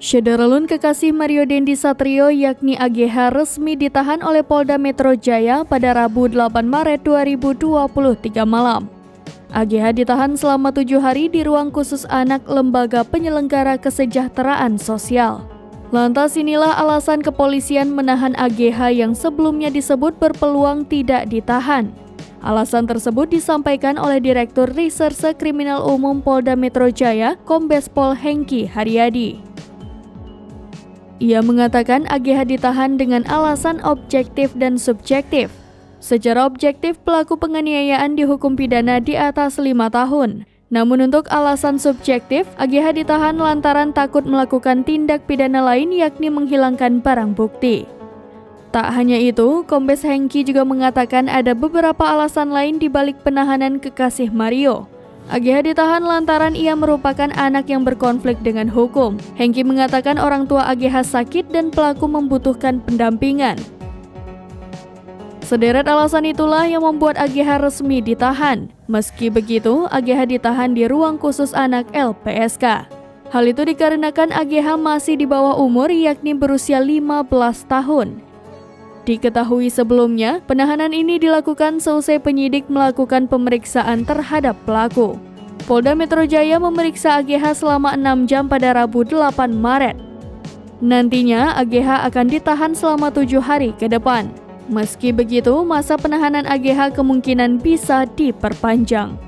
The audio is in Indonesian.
Syederalun kekasih Mario Dendi Satrio yakni AGH resmi ditahan oleh Polda Metro Jaya pada Rabu 8 Maret 2023 malam. AGH ditahan selama 7 hari di ruang khusus anak Lembaga Penyelenggara Kesejahteraan Sosial. Lantas inilah alasan kepolisian menahan AGH yang sebelumnya disebut berpeluang tidak ditahan. Alasan tersebut disampaikan oleh Direktur Reserse Kriminal Umum Polda Metro Jaya, Kombes Pol Hengki Haryadi. Ia mengatakan AGH ditahan dengan alasan objektif dan subjektif. Secara objektif, pelaku penganiayaan dihukum pidana di atas 5 tahun. Namun untuk alasan subjektif, AGH ditahan lantaran takut melakukan tindak pidana lain yakni menghilangkan barang bukti. Tak hanya itu, Kombes Hengki juga mengatakan ada beberapa alasan lain di balik penahanan kekasih Mario. AGH ditahan lantaran ia merupakan anak yang berkonflik dengan hukum. Hengki mengatakan orang tua AGH sakit dan pelaku membutuhkan pendampingan. Sederet alasan itulah yang membuat AGH resmi ditahan. Meski begitu, AGH ditahan di ruang khusus anak LPSK. Hal itu dikarenakan AGH masih di bawah umur yakni berusia 15 tahun. Diketahui sebelumnya, penahanan ini dilakukan seusai penyidik melakukan pemeriksaan terhadap pelaku. Polda Metro Jaya memeriksa AGH selama 6 jam pada Rabu 8 Maret. Nantinya AGH akan ditahan selama 7 hari ke depan. Meski begitu, masa penahanan AGH kemungkinan bisa diperpanjang.